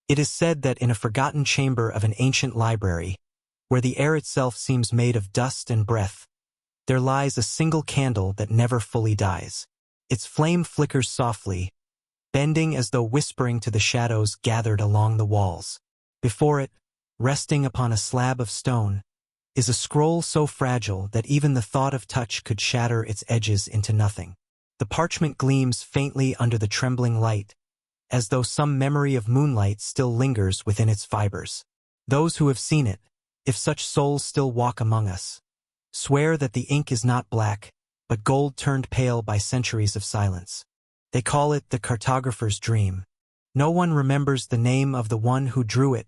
It is said that in a forgotten chamber of an ancient library, where the air itself seems made of dust and breath, there lies a single candle that never fully dies. Its flame flickers softly, bending as though whispering to the shadows gathered along the walls. Before it, resting upon a slab of stone, is a scroll so fragile that even the thought of touch could shatter its edges into nothing. The parchment gleams faintly under the trembling light, as though some memory of moonlight still lingers within its fibers. Those who have seen it, if such souls still walk among us, swear that the ink is not black, but gold turned pale by centuries of silence. They call it the cartographer's dream. No one remembers the name of the one who drew it,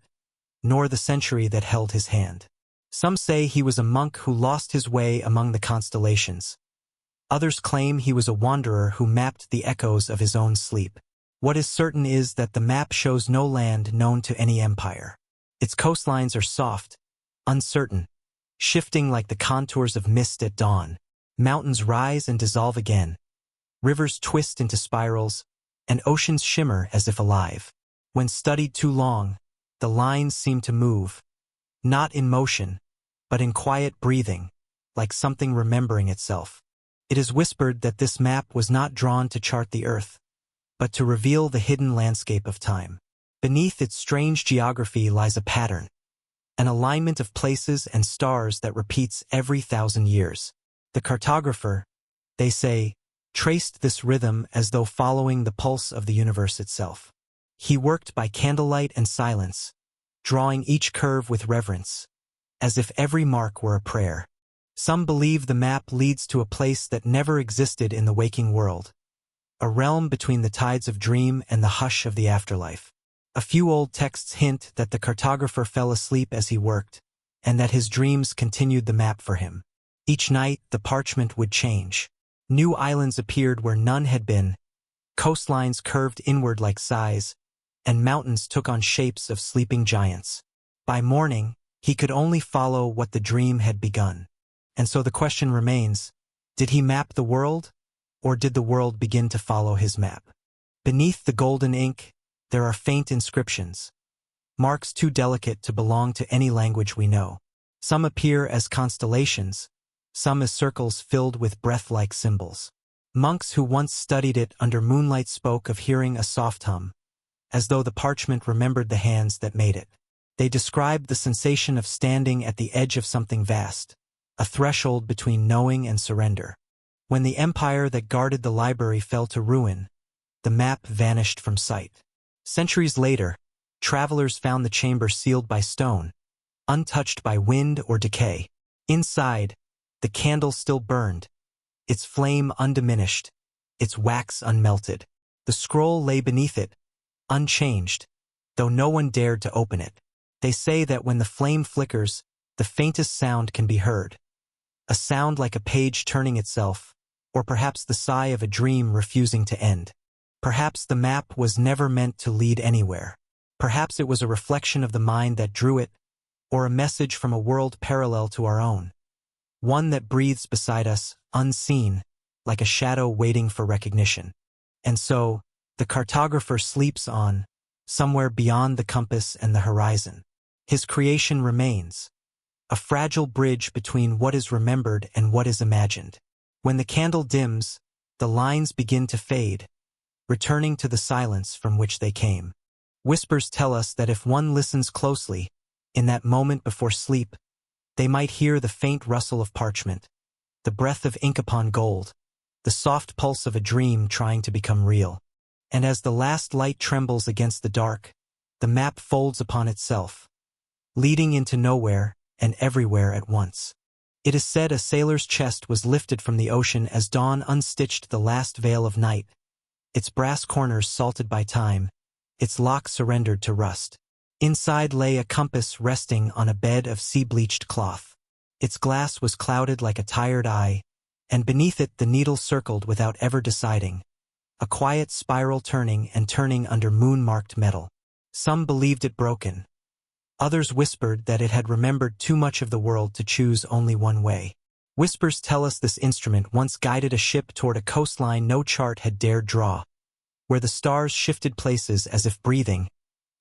nor the century that held his hand. Some say he was a monk who lost his way among the constellations. Others claim he was a wanderer who mapped the echoes of his own sleep. What is certain is that the map shows no land known to any empire. Its coastlines are soft, uncertain, shifting like the contours of mist at dawn. Mountains rise and dissolve again. Rivers twist into spirals, and oceans shimmer as if alive. When studied too long, the lines seem to move, not in motion, but in quiet breathing, like something remembering itself. It is whispered that this map was not drawn to chart the earth, but to reveal the hidden landscape of time. Beneath its strange geography lies a pattern, an alignment of places and stars that repeats every 1,000 years. The cartographer, they say, traced this rhythm as though following the pulse of the universe itself. He worked by candlelight and silence, drawing each curve with reverence, as if every mark were a prayer. Some believe the map leads to a place that never existed in the waking world, a realm between the tides of dream and the hush of the afterlife. A few old texts hint that the cartographer fell asleep as he worked, and that his dreams continued the map for him. Each night, the parchment would change. New islands appeared where none had been, coastlines curved inward like sighs, and mountains took on shapes of sleeping giants. By morning, he could only follow what the dream had begun. And so the question remains, did he map the world, or did the world begin to follow his map? Beneath the golden ink, there are faint inscriptions, marks too delicate to belong to any language we know. Some appear as constellations, some as circles filled with breath-like symbols. Monks who once studied it under moonlight spoke of hearing a soft hum, as though the parchment remembered the hands that made it. They described the sensation of standing at the edge of something vast, a threshold between knowing and surrender. When the empire that guarded the library fell to ruin, the map vanished from sight. Centuries later, travelers found the chamber sealed by stone, untouched by wind or decay. Inside, the candle still burned, its flame undiminished, its wax unmelted. The scroll lay beneath it, unchanged, though no one dared to open it. They say that when the flame flickers, the faintest sound can be heard, a sound like a page turning itself, or perhaps the sigh of a dream refusing to end. Perhaps the map was never meant to lead anywhere. Perhaps it was a reflection of the mind that drew it, or a message from a world parallel to our own, one that breathes beside us, unseen, like a shadow waiting for recognition. And so, the cartographer sleeps on, somewhere beyond the compass and the horizon. His creation remains, a fragile bridge between what is remembered and what is imagined. When the candle dims, the lines begin to fade, returning to the silence from which they came. Whispers tell us that if one listens closely, in that moment before sleep, they might hear the faint rustle of parchment, the breath of ink upon gold, the soft pulse of a dream trying to become real. And as the last light trembles against the dark, the map folds upon itself, leading into nowhere and everywhere at once. It is said a sailor's chest was lifted from the ocean as dawn unstitched the last veil of night, its brass corners salted by time, its lock surrendered to rust. Inside lay a compass resting on a bed of sea-bleached cloth. Its glass was clouded like a tired eye, and beneath it the needle circled without ever deciding, a quiet spiral turning and turning under moon-marked metal. Some believed it broken. Others whispered that it had remembered too much of the world to choose only one way. Whispers tell us this instrument once guided a ship toward a coastline no chart had dared draw, where the stars shifted places as if breathing,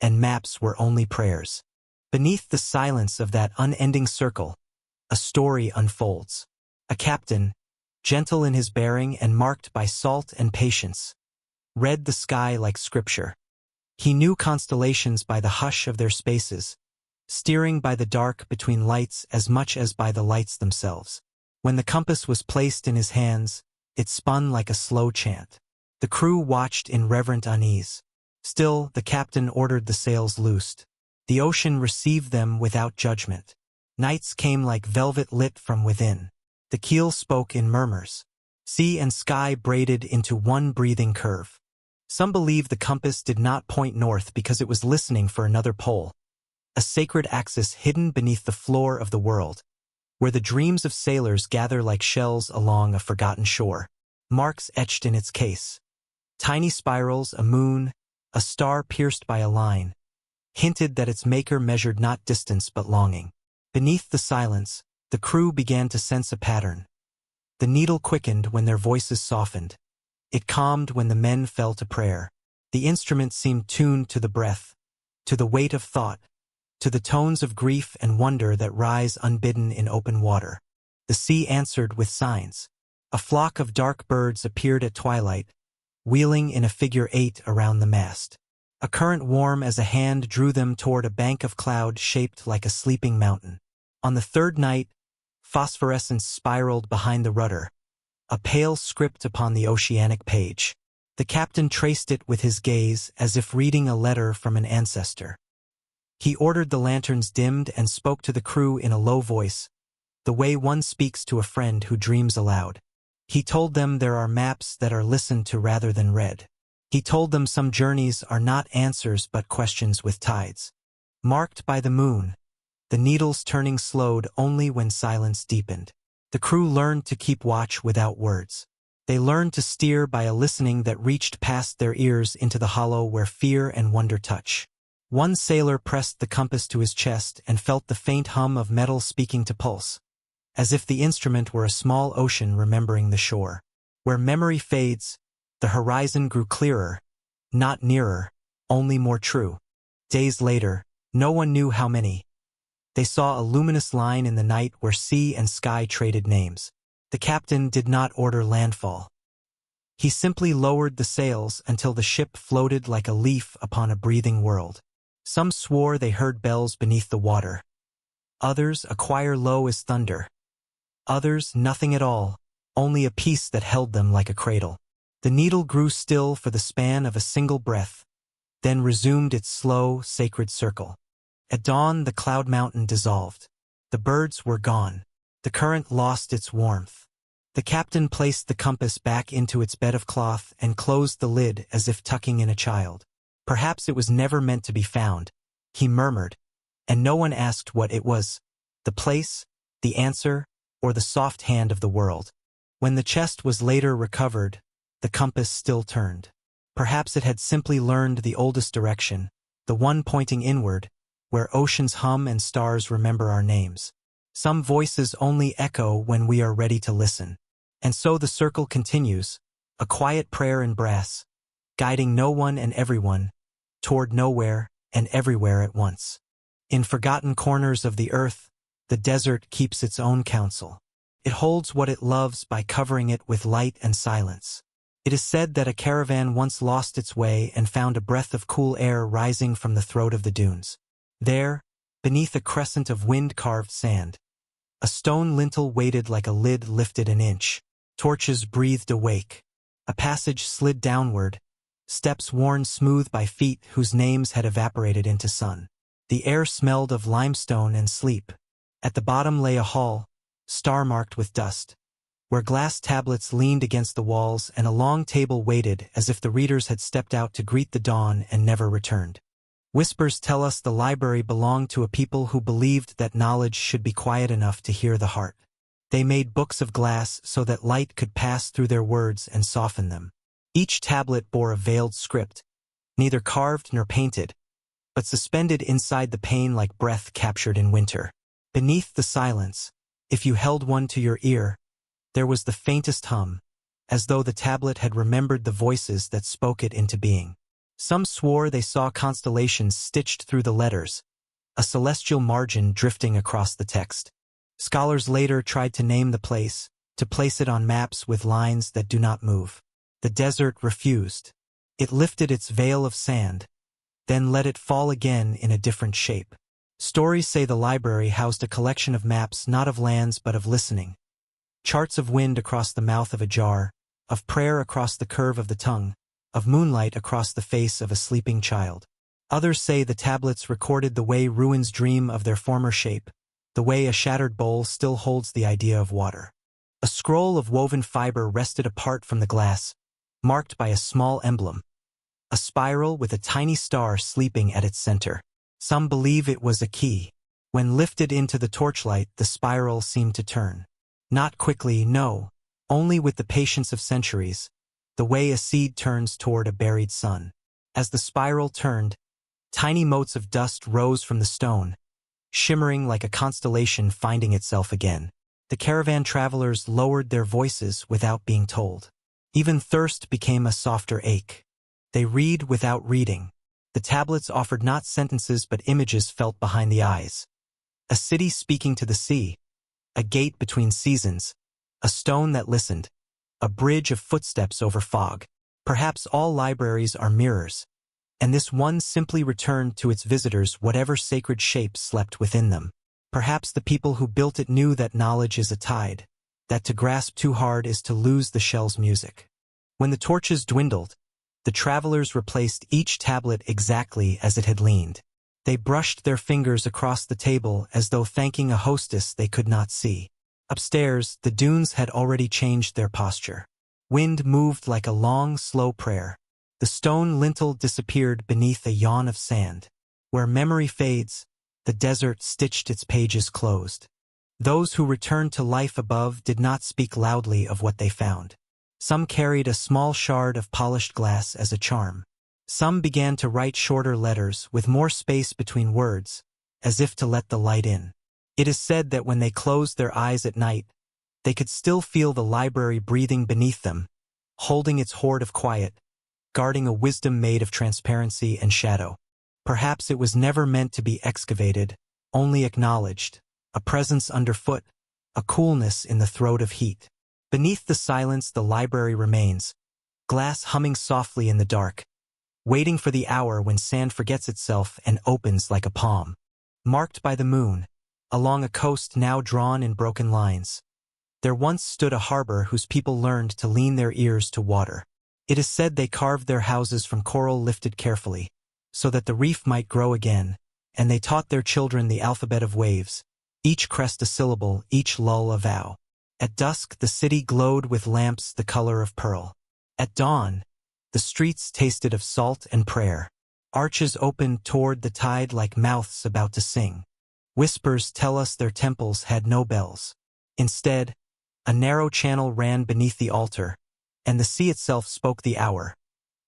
and maps were only prayers. Beneath the silence of that unending circle, a story unfolds. A captain, gentle in his bearing and marked by salt and patience, read the sky like scripture. He knew constellations by the hush of their spaces, steering by the dark between lights as much as by the lights themselves. When the compass was placed in his hands, it spun like a slow chant. The crew watched in reverent unease. Still, the captain ordered the sails loosed. The ocean received them without judgment. Nights came like velvet lit from within. The keel spoke in murmurs. Sea and sky braided into one breathing curve. Some believe the compass did not point north because it was listening for another pole, a sacred axis hidden beneath the floor of the world, where the dreams of sailors gather like shells along a forgotten shore. Marks etched in its case. Tiny spirals, a moon, a star pierced by a line, hinted that its maker measured not distance but longing. Beneath the silence, the crew began to sense a pattern. The needle quickened when their voices softened. It calmed when the men fell to prayer. The instrument seemed tuned to the breath, to the weight of thought, to the tones of grief and wonder that rise unbidden in open water. The sea answered with signs. A flock of dark birds appeared at twilight, wheeling in a figure 8 around the mast. A current warm as a hand drew them toward a bank of cloud shaped like a sleeping mountain. On the third night, phosphorescence spiraled behind the rudder, a pale script upon the oceanic page. The captain traced it with his gaze as if reading a letter from an ancestor. He ordered the lanterns dimmed and spoke to the crew in a low voice, the way one speaks to a friend who dreams aloud. He told them there are maps that are listened to rather than read. He told them some journeys are not answers but questions with tides. Marked by the moon, the needles turning slowed only when silence deepened. The crew learned to keep watch without words. They learned to steer by a listening that reached past their ears into the hollow where fear and wonder touch. One sailor pressed the compass to his chest and felt the faint hum of metal speaking to pulse, as if the instrument were a small ocean remembering the shore. Where memory fades, the horizon grew clearer, not nearer, only more true. Days later, no one knew how many. They saw a luminous line in the night where sea and sky traded names. The captain did not order landfall. He simply lowered the sails until the ship floated like a leaf upon a breathing world. Some swore they heard bells beneath the water. Others, a choir low as thunder. Others, nothing at all, only a peace that held them like a cradle. The needle grew still for the span of a single breath, then resumed its slow, sacred circle. At dawn, the cloud mountain dissolved. The birds were gone. The current lost its warmth. The captain placed the compass back into its bed of cloth and closed the lid as if tucking in a child. Perhaps it was never meant to be found, he murmured, and no one asked what it was, the place, the answer, or the soft hand of the world. When the chest was later recovered, the compass still turned. Perhaps it had simply learned the oldest direction, the one pointing inward, where oceans hum and stars remember our names. Some voices only echo when we are ready to listen. And so the circle continues, a quiet prayer in brass, guiding no one and everyone, toward nowhere and everywhere at once. In forgotten corners of the earth, the desert keeps its own counsel. It holds what it loves by covering it with light and silence. It is said that a caravan once lost its way and found a breath of cool air rising from the throat of the dunes. There, beneath a crescent of wind-carved sand, a stone lintel waited like a lid lifted an inch. Torches breathed awake. A passage slid downward, steps worn smooth by feet whose names had evaporated into sun. The air smelled of limestone and sleep. At the bottom lay a hall, star-marked with dust, where glass tablets leaned against the walls and a long table waited as if the readers had stepped out to greet the dawn and never returned. Whispers tell us the library belonged to a people who believed that knowledge should be quiet enough to hear the heart. They made books of glass so that light could pass through their words and soften them. Each tablet bore a veiled script, neither carved nor painted, but suspended inside the pane like breath captured in winter. Beneath the silence, if you held one to your ear, there was the faintest hum, as though the tablet had remembered the voices that spoke it into being. Some swore they saw constellations stitched through the letters, a celestial margin drifting across the text. Scholars later tried to name the place, to place it on maps with lines that do not move. The desert refused. It lifted its veil of sand, then let it fall again in a different shape. Stories say the library housed a collection of maps not of lands but of listening. Charts of wind across the mouth of a jar, of prayer across the curve of the tongue, of moonlight across the face of a sleeping child. Others say the tablets recorded the way ruins dream of their former shape, the way a shattered bowl still holds the idea of water. A scroll of woven fiber rested apart from the glass, marked by a small emblem, a spiral with a tiny star sleeping at its center. Some believe it was a key. When lifted into the torchlight, the spiral seemed to turn. Not quickly, no, only with the patience of centuries, the way a seed turns toward a buried sun. As the spiral turned, tiny motes of dust rose from the stone, shimmering like a constellation finding itself again. The caravan travelers lowered their voices without being told. Even thirst became a softer ache. They read without reading. The tablets offered not sentences but images felt behind the eyes. A city speaking to the sea, a gate between seasons, a stone that listened, a bridge of footsteps over fog. Perhaps all libraries are mirrors, and this one simply returned to its visitors whatever sacred shape slept within them. Perhaps the people who built it knew that knowledge is a tide, that to grasp too hard is to lose the shell's music. When the torches dwindled, the travelers replaced each tablet exactly as it had leaned. They brushed their fingers across the table as though thanking a hostess they could not see. Upstairs, the dunes had already changed their posture. Wind moved like a long, slow prayer. The stone lintel disappeared beneath a yawn of sand. Where memory fades, the desert stitched its pages closed. Those who returned to life above did not speak loudly of what they found. Some carried a small shard of polished glass as a charm. Some began to write shorter letters with more space between words, as if to let the light in. It is said that when they closed their eyes at night, they could still feel the library breathing beneath them, holding its hoard of quiet, guarding a wisdom made of transparency and shadow. Perhaps it was never meant to be excavated, only acknowledged, a presence underfoot, a coolness in the throat of heat. Beneath the silence the library remains, glass humming softly in the dark, waiting for the hour when sand forgets itself and opens like a palm. Marked by the moon, along a coast now drawn in broken lines, there once stood a harbor whose people learned to lean their ears to water. It is said they carved their houses from coral lifted carefully, so that the reef might grow again, and they taught their children the alphabet of waves, each crest a syllable, each lull a vow. At dusk the city glowed with lamps the color of pearl. At dawn, the streets tasted of salt and prayer. Arches opened toward the tide like mouths about to sing. Whispers tell us their temples had no bells. Instead, a narrow channel ran beneath the altar, and the sea itself spoke the hour.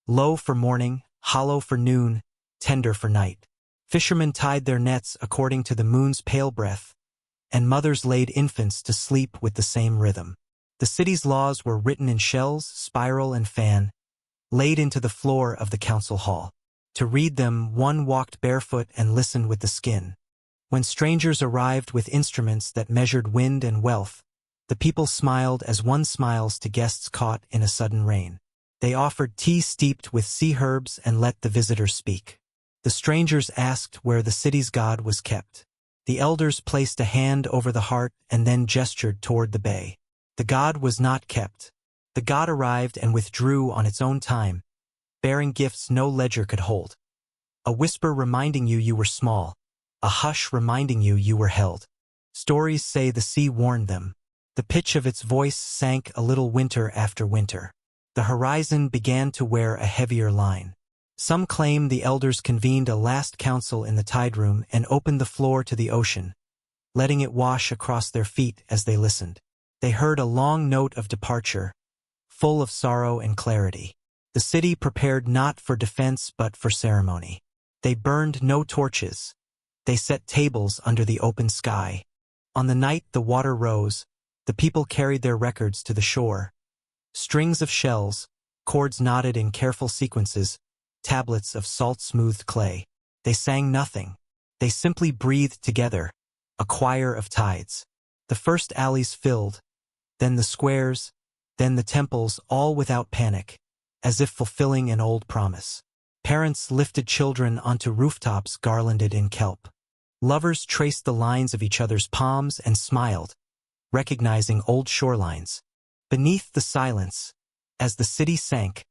Low for morning, hollow for noon, tender for night. Fishermen tied their nets according to the moon's pale breath, and mothers laid infants to sleep with the same rhythm. The city's laws were written in shells, spiral and fan, laid into the floor of the council hall. To read them, one walked barefoot and listened with the skin. When strangers arrived with instruments that measured wind and wealth, the people smiled as one smiles to guests caught in a sudden rain. They offered tea steeped with sea herbs and let the visitors speak. The strangers asked where the city's god was kept. The elders placed a hand over the heart and then gestured toward the bay. The god was not kept. The god arrived and withdrew on its own time, bearing gifts no ledger could hold. A whisper reminding you you were small, a hush reminding you you were held. Stories say the sea warned them. The pitch of its voice sank a little winter after winter. The horizon began to wear a heavier line. Some claim the elders convened a last council in the tide room and opened the floor to the ocean, letting it wash across their feet as they listened. They heard a long note of departure, full of sorrow and clarity. The city prepared not for defense but for ceremony. They burned no torches. They set tables under the open sky. On the night the water rose, the people carried their records to the shore. Strings of shells, chords knotted in careful sequences, tablets of salt-smoothed clay. They sang nothing. They simply breathed together, a choir of tides. The first alleys filled, then the squares, then the temples, all without panic, as if fulfilling an old promise. Parents lifted children onto rooftops garlanded in kelp. Lovers traced the lines of each other's palms and smiled, recognizing old shorelines. Beneath the silence, as the city sank,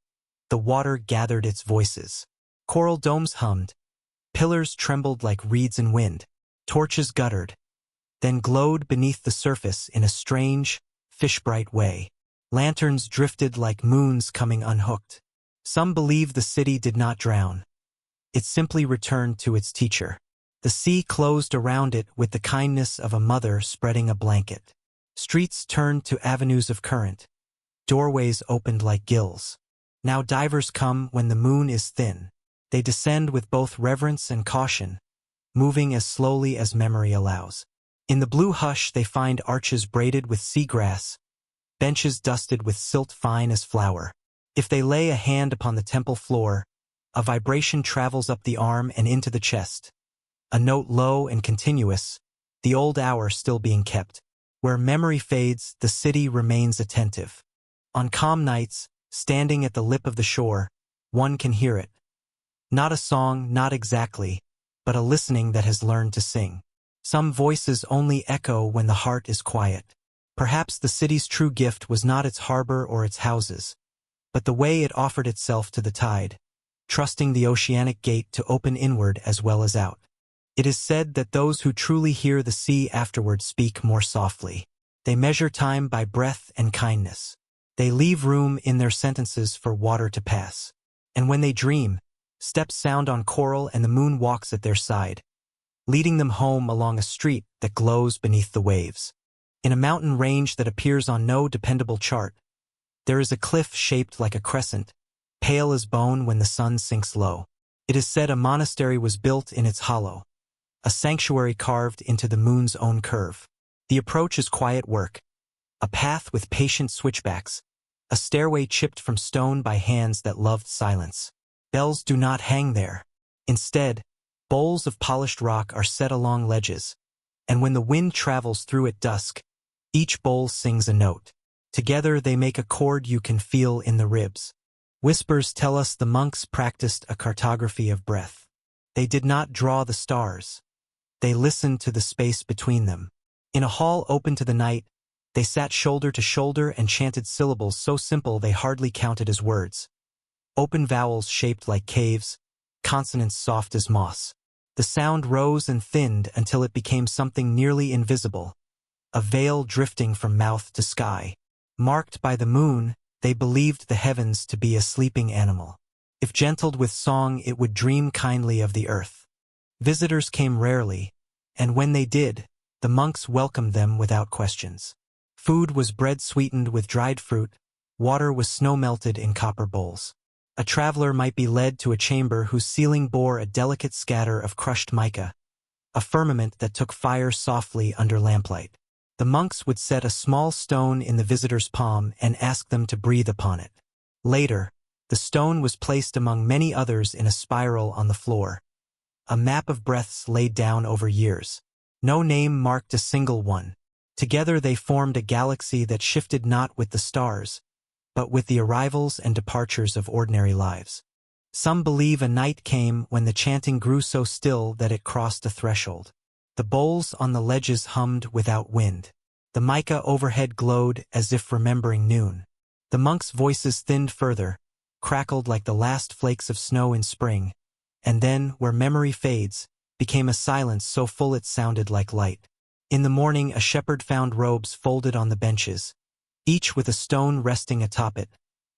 the water gathered its voices. Coral domes hummed, pillars trembled like reeds in wind, torches guttered, then glowed beneath the surface in a strange, fish-bright way. Lanterns drifted like moons coming unhooked. Some believe the city did not drown. It simply returned to its teacher. The sea closed around it with the kindness of a mother spreading a blanket. Streets turned to avenues of current. Doorways opened like gills. Now divers come when the moon is thin. They descend with both reverence and caution, moving as slowly as memory allows. In the blue hush they find arches braided with seagrass, benches dusted with silt fine as flour. If they lay a hand upon the temple floor, a vibration travels up the arm and into the chest. A note low and continuous, the old hour still being kept. Where memory fades, the city remains attentive. On calm nights, standing at the lip of the shore, one can hear it. Not a song, not exactly, but a listening that has learned to sing. Some voices only echo when the heart is quiet. Perhaps the city's true gift was not its harbor or its houses, but the way it offered itself to the tide, trusting the oceanic gate to open inward as well as out. It is said that those who truly hear the sea afterward speak more softly. They measure time by breath and kindness. They leave room in their sentences for water to pass. And when they dream, steps sound on coral and the moon walks at their side, leading them home along a street that glows beneath the waves. In a mountain range that appears on no dependable chart, there is a cliff shaped like a crescent, pale as bone when the sun sinks low. It is said a monastery was built in its hollow, a sanctuary carved into the moon's own curve. The approach is quiet work, a path with patient switchbacks, a stairway chipped from stone by hands that loved silence. Bells do not hang there. Instead, bowls of polished rock are set along ledges, and when the wind travels through at dusk, each bowl sings a note. Together they make a chord you can feel in the ribs. Whispers tell us the monks practiced a cartography of breath. They did not draw the stars. They listened to the space between them. In a hall open to the night, they sat shoulder to shoulder and chanted syllables so simple they hardly counted as words. Open vowels shaped like caves, consonants soft as moss. The sound rose and thinned until it became something nearly invisible, a veil drifting from mouth to sky. Marked by the moon, they believed the heavens to be a sleeping animal. If gentled with song, it would dream kindly of the earth. Visitors came rarely, and when they did, the monks welcomed them without questions. Food was bread sweetened with dried fruit, water was snow-melted in copper bowls. A traveler might be led to a chamber whose ceiling bore a delicate scatter of crushed mica, a firmament that took fire softly under lamplight. The monks would set a small stone in the visitor's palm and ask them to breathe upon it. Later, the stone was placed among many others in a spiral on the floor, a map of breaths laid down over years. No name marked a single one. Together they formed a galaxy that shifted not with the stars, but with the arrivals and departures of ordinary lives. Some believe a night came when the chanting grew so still that it crossed a threshold. The bowls on the ledges hummed without wind. The mica overhead glowed as if remembering noon. The monks' voices thinned further, crackled like the last flakes of snow in spring, and then, where memory fades, became a silence so full it sounded like light. In the morning a shepherd found robes folded on the benches, each with a stone resting atop it,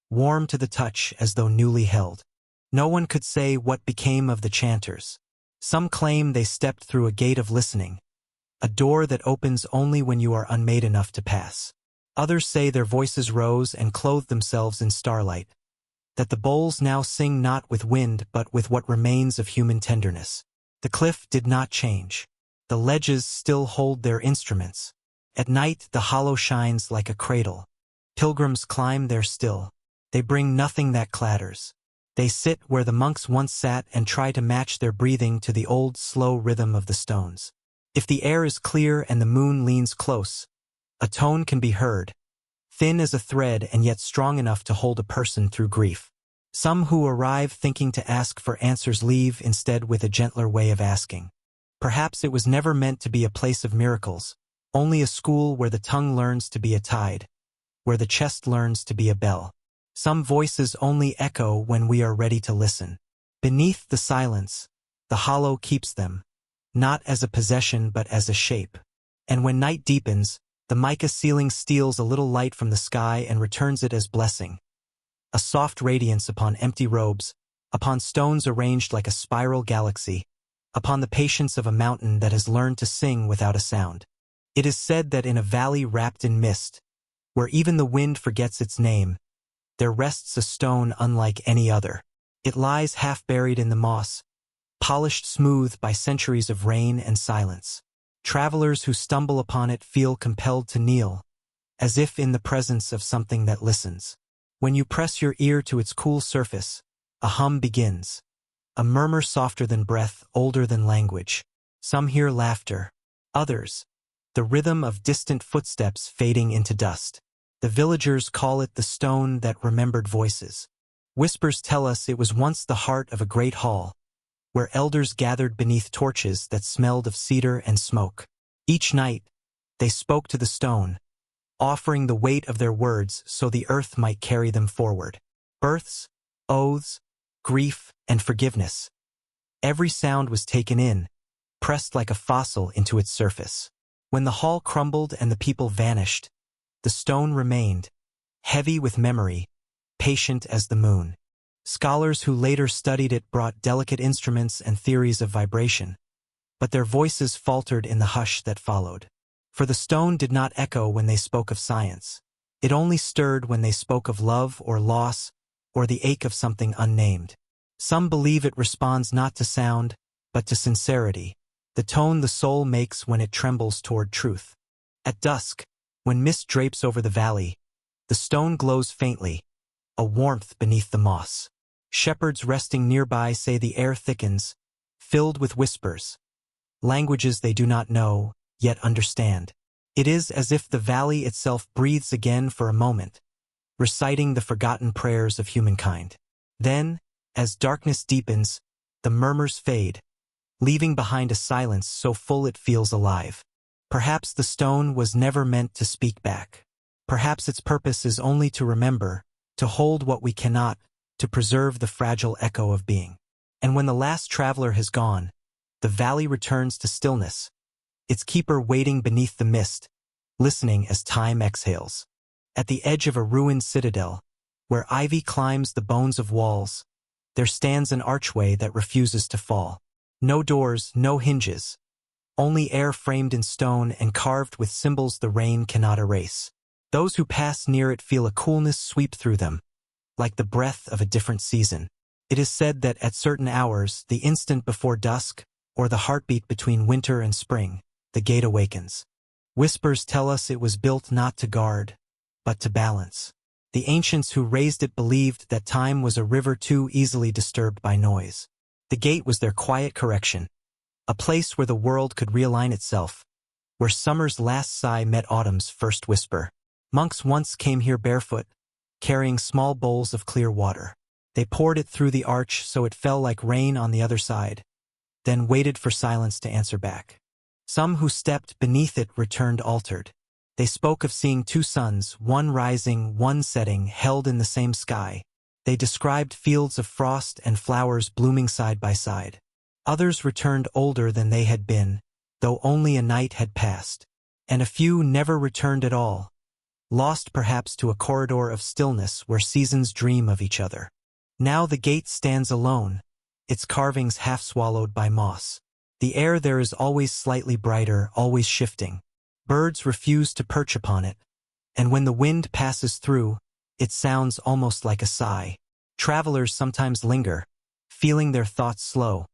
warm to the touch as though newly held. No one could say what became of the chanters. Some claim they stepped through a gate of listening, a door that opens only when you are unmade enough to pass. Others say their voices rose and clothed themselves in starlight, that the bowls now sing not with wind but with what remains of human tenderness. The cliff did not change. The ledges still hold their instruments. At night the hollow shines like a cradle. Pilgrims climb there still. They bring nothing that clatters. They sit where the monks once sat and try to match their breathing to the old, slow rhythm of the stones. If the air is clear and the moon leans close, a tone can be heard, thin as a thread and yet strong enough to hold a person through grief. Some who arrive thinking to ask for answers leave instead with a gentler way of asking. Perhaps it was never meant to be a place of miracles, only a school where the tongue learns to be a tide, where the chest learns to be a bell. Some voices only echo when we are ready to listen. Beneath the silence, the hollow keeps them, not as a possession but as a shape. And when night deepens, the mica ceiling steals a little light from the sky and returns it as blessing. A soft radiance upon empty robes, upon stones arranged like a spiral galaxy, upon the patience of a mountain that has learned to sing without a sound. It is said that in a valley wrapped in mist, where even the wind forgets its name, there rests a stone unlike any other. It lies half buried in the moss, polished smooth by centuries of rain and silence. Travelers who stumble upon it feel compelled to kneel, as if in the presence of something that listens. When you press your ear to its cool surface, a hum begins, a murmur softer than breath, older than language. Some hear laughter, others, the rhythm of distant footsteps fading into dust. The villagers call it the stone that remembered voices. Whispers tell us it was once the heart of a great hall, where elders gathered beneath torches that smelled of cedar and smoke. Each night, they spoke to the stone, offering the weight of their words so the earth might carry them forward. Births, oaths, grief, and forgiveness. Every sound was taken in, pressed like a fossil into its surface. When the hall crumbled and the people vanished, the stone remained, heavy with memory, patient as the moon. Scholars who later studied it brought delicate instruments and theories of vibration, but their voices faltered in the hush that followed. For the stone did not echo when they spoke of science. It only stirred when they spoke of love or loss or the ache of something unnamed. Some believe it responds not to sound, but to sincerity, the tone the soul makes when it trembles toward truth. At dusk, when mist drapes over the valley, the stone glows faintly, a warmth beneath the moss. Shepherds resting nearby say the air thickens, filled with whispers, languages they do not know, yet understand. It is as if the valley itself breathes again for a moment, reciting the forgotten prayers of humankind. Then, as darkness deepens, the murmurs fade, leaving behind a silence so full it feels alive. Perhaps the stone was never meant to speak back. Perhaps its purpose is only to remember, to hold what we cannot, to preserve the fragile echo of being. And when the last traveler has gone, the valley returns to stillness, its keeper waiting beneath the mist, listening as time exhales. At the edge of a ruined citadel, where ivy climbs the bones of walls, there stands an archway that refuses to fall. No doors, no hinges, only air framed in stone and carved with symbols the rain cannot erase. Those who pass near it feel a coolness sweep through them, like the breath of a different season. It is said that at certain hours, the instant before dusk, or the heartbeat between winter and spring, the gate awakens. Whispers tell us it was built not to guard, but to balance. The ancients who raised it believed that time was a river too easily disturbed by noise. The gate was their quiet correction, a place where the world could realign itself, where summer's last sigh met autumn's first whisper. Monks once came here barefoot, carrying small bowls of clear water. They poured it through the arch so it fell like rain on the other side, then waited for silence to answer back. Some who stepped beneath it returned altered. They spoke of seeing two suns, one rising, one setting, held in the same sky. They described fields of frost and flowers blooming side by side. Others returned older than they had been, though only a night had passed. And a few never returned at all, lost perhaps to a corridor of stillness where seasons dream of each other. Now the gate stands alone, its carvings half swallowed by moss. The air there is always slightly brighter, always shifting. Birds refuse to perch upon it, and when the wind passes through, it sounds almost like a sigh. Travelers sometimes linger, feeling their thoughts slow,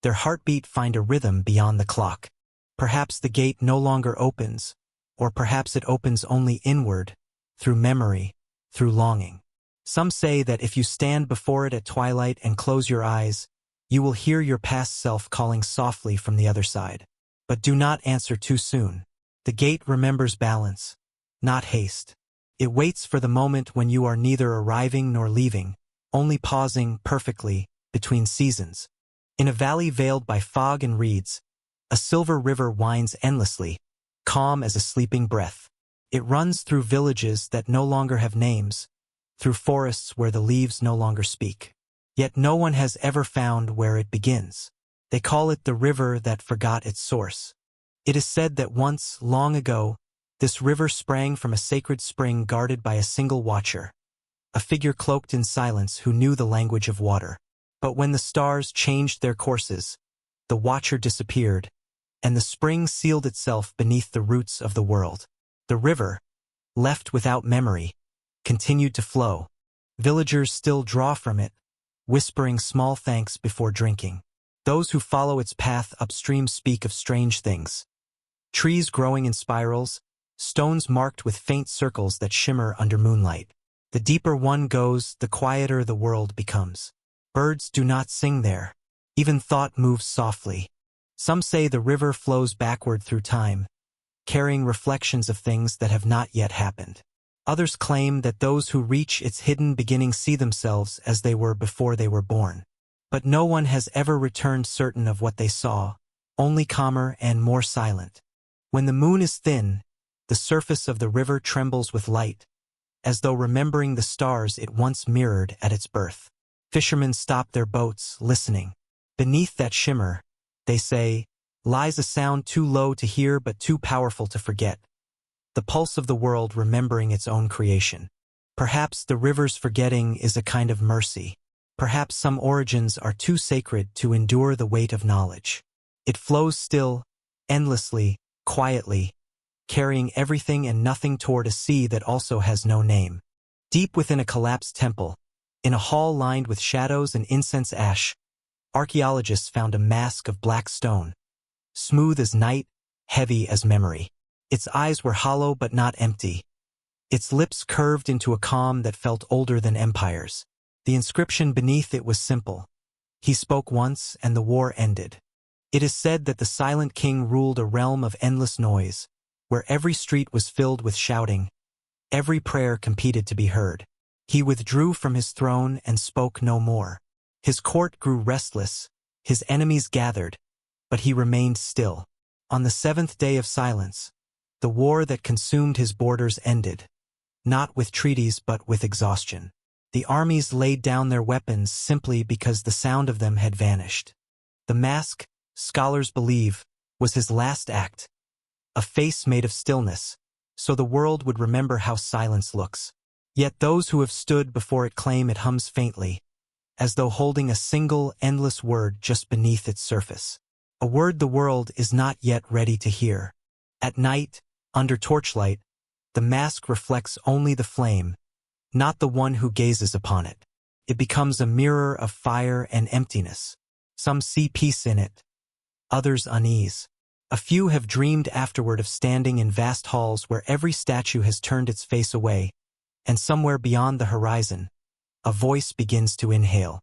their heartbeat find a rhythm beyond the clock. Perhaps the gate no longer opens, or perhaps it opens only inward, through memory, through longing. Some say that if you stand before it at twilight and close your eyes, you will hear your past self calling softly from the other side. But do not answer too soon. The gate remembers balance, not haste. It waits for the moment when you are neither arriving nor leaving, only pausing perfectly between seasons. In a valley veiled by fog and reeds, a silver river winds endlessly, calm as a sleeping breath. It runs through villages that no longer have names, through forests where the leaves no longer speak. Yet no one has ever found where it begins. They call it the river that forgot its source. It is said that once, long ago, this river sprang from a sacred spring guarded by a single watcher, a figure cloaked in silence who knew the language of water. But when the stars changed their courses, the watcher disappeared, and the spring sealed itself beneath the roots of the world. The river, left without memory, continued to flow. Villagers still draw from it, whispering small thanks before drinking. Those who follow its path upstream speak of strange things. Trees growing in spirals, stones marked with faint circles that shimmer under moonlight. The deeper one goes, the quieter the world becomes. Birds do not sing there. Even thought moves softly. Some say the river flows backward through time, carrying reflections of things that have not yet happened. Others claim that those who reach its hidden beginning see themselves as they were before they were born. But no one has ever returned certain of what they saw, only calmer and more silent. When the moon is thin, the surface of the river trembles with light, as though remembering the stars it once mirrored at its birth. Fishermen stop their boats, listening. Beneath that shimmer, they say, lies a sound too low to hear but too powerful to forget. The pulse of the world remembering its own creation. Perhaps the river's forgetting is a kind of mercy. Perhaps some origins are too sacred to endure the weight of knowledge. It flows still, endlessly, quietly, carrying everything and nothing toward a sea that also has no name. Deep within a collapsed temple, in a hall lined with shadows and incense ash, archaeologists found a mask of black stone, smooth as night, heavy as memory. Its eyes were hollow but not empty. Its lips curved into a calm that felt older than empires. The inscription beneath it was simple. He spoke once and the war ended. It is said that the silent king ruled a realm of endless noise, where every street was filled with shouting, every prayer competed to be heard. He withdrew from his throne and spoke no more. His court grew restless, his enemies gathered, but he remained still. On the seventh day of silence, the war that consumed his borders ended, not with treaties but with exhaustion. The armies laid down their weapons simply because the sound of them had vanished. The mask, scholars believe, was his last act, a face made of stillness, so the world would remember how silence looks. Yet those who have stood before it claim it hums faintly, as though holding a single, endless word just beneath its surface. A word the world is not yet ready to hear. At night, under torchlight, the mask reflects only the flame, not the one who gazes upon it. It becomes a mirror of fire and emptiness. Some see peace in it, others unease. A few have dreamed afterward of standing in vast halls where every statue has turned its face away, and somewhere beyond the horizon, a voice begins to inhale.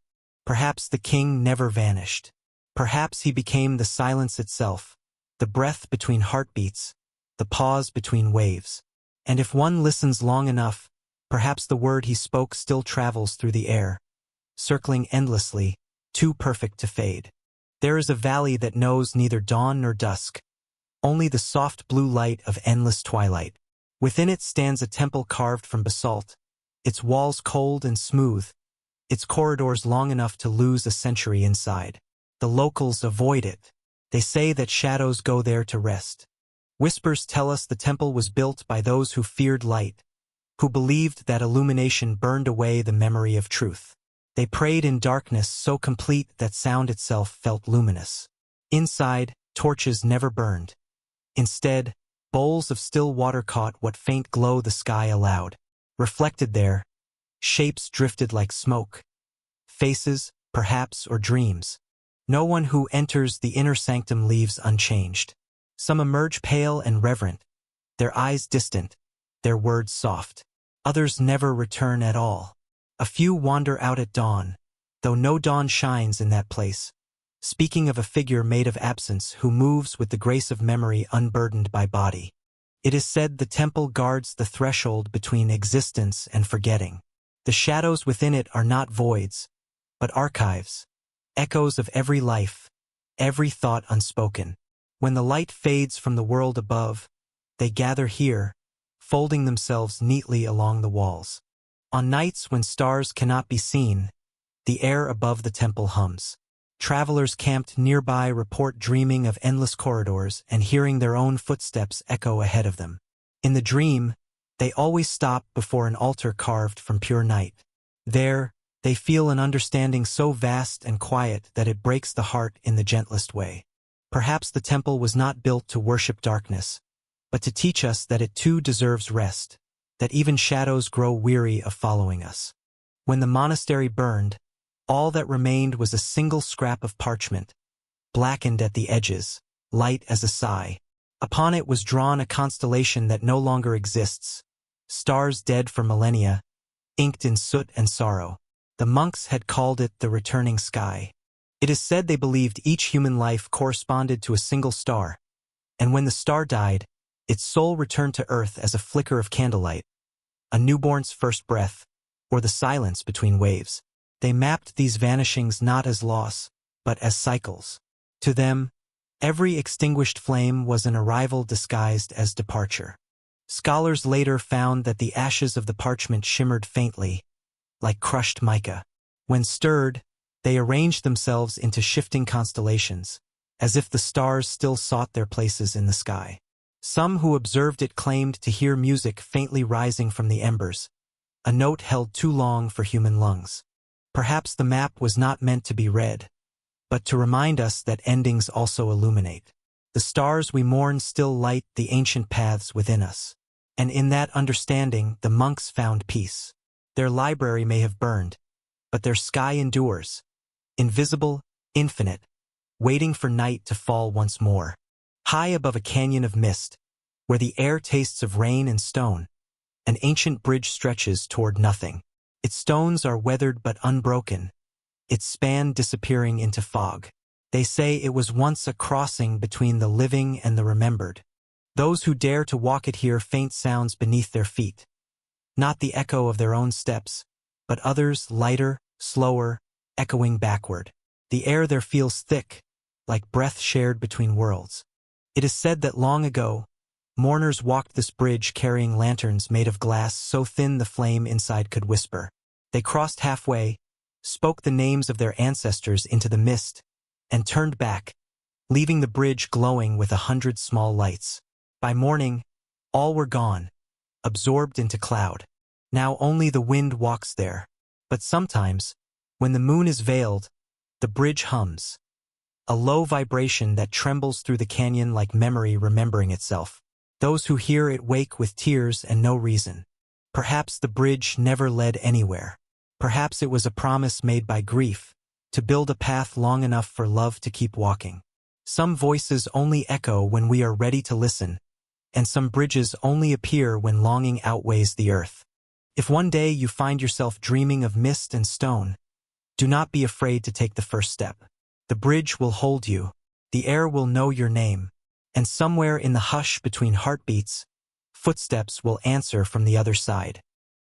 Perhaps the king never vanished. Perhaps he became the silence itself, the breath between heartbeats, the pause between waves. And if one listens long enough, perhaps the word he spoke still travels through the air, circling endlessly, too perfect to fade. There is a valley that knows neither dawn nor dusk, only the soft blue light of endless twilight. Within it stands a temple carved from basalt, its walls cold and smooth, its corridors long enough to lose a century inside. The locals avoid it. They say that shadows go there to rest. Whispers tell us the temple was built by those who feared light, who believed that illumination burned away the memory of truth. They prayed in darkness so complete that sound itself felt luminous. Inside, torches never burned. Instead, bowls of still water caught what faint glow the sky allowed. Reflected there, shapes drifted like smoke. Faces, perhaps, or dreams. No one who enters the inner sanctum leaves unchanged. Some emerge pale and reverent, their eyes distant, their words soft. Others never return at all. A few wander out at dawn, though no dawn shines in that place, speaking of a figure made of absence who moves with the grace of memory unburdened by body. It is said the temple guards the threshold between existence and forgetting. The shadows within it are not voids, but archives, echoes of every life, every thought unspoken. When the light fades from the world above, they gather here, folding themselves neatly along the walls. On nights when stars cannot be seen, the air above the temple hums. Travelers camped nearby report dreaming of endless corridors and hearing their own footsteps echo ahead of them. In the dream, they always stop before an altar carved from pure night. There, they feel an understanding so vast and quiet that it breaks the heart in the gentlest way. Perhaps the temple was not built to worship darkness, but to teach us that it too deserves rest, that even shadows grow weary of following us. When the monastery burned, all that remained was a single scrap of parchment, blackened at the edges, light as a sigh. Upon it was drawn a constellation that no longer exists, stars dead for millennia, inked in soot and sorrow. The monks had called it the returning sky. It is said they believed each human life corresponded to a single star, and when the star died, its soul returned to earth as a flicker of candlelight, a newborn's first breath, or the silence between waves. They mapped these vanishings not as loss, but as cycles. To them, every extinguished flame was an arrival disguised as departure. Scholars later found that the ashes of the parchment shimmered faintly, like crushed mica. When stirred, they arranged themselves into shifting constellations, as if the stars still sought their places in the sky. Some who observed it claimed to hear music faintly rising from the embers, a note held too long for human lungs. Perhaps the map was not meant to be read, but to remind us that endings also illuminate. The stars we mourn still light the ancient paths within us, and in that understanding the monks found peace. Their library may have burned, but their sky endures, invisible, infinite, waiting for night to fall once more. High above a canyon of mist, where the air tastes of rain and stone, an ancient bridge stretches toward nothing. Its stones are weathered but unbroken, its span disappearing into fog. They say it was once a crossing between the living and the remembered. Those who dare to walk it hear faint sounds beneath their feet, not the echo of their own steps, but others lighter, slower, echoing backward. The air there feels thick, like breath shared between worlds. It is said that long ago, mourners walked this bridge carrying lanterns made of glass so thin the flame inside could whisper. They crossed halfway, spoke the names of their ancestors into the mist, and turned back, leaving the bridge glowing with 100 small lights. By morning, all were gone, absorbed into cloud. Now only the wind walks there. But sometimes, when the moon is veiled, the bridge hums, a low vibration that trembles through the canyon like memory remembering itself. Those who hear it wake with tears and no reason. Perhaps the bridge never led anywhere. Perhaps it was a promise made by grief, to build a path long enough for love to keep walking. Some voices only echo when we are ready to listen, and some bridges only appear when longing outweighs the earth. If one day you find yourself dreaming of mist and stone, do not be afraid to take the first step. The bridge will hold you, the air will know your name, and somewhere in the hush between heartbeats, footsteps will answer from the other side.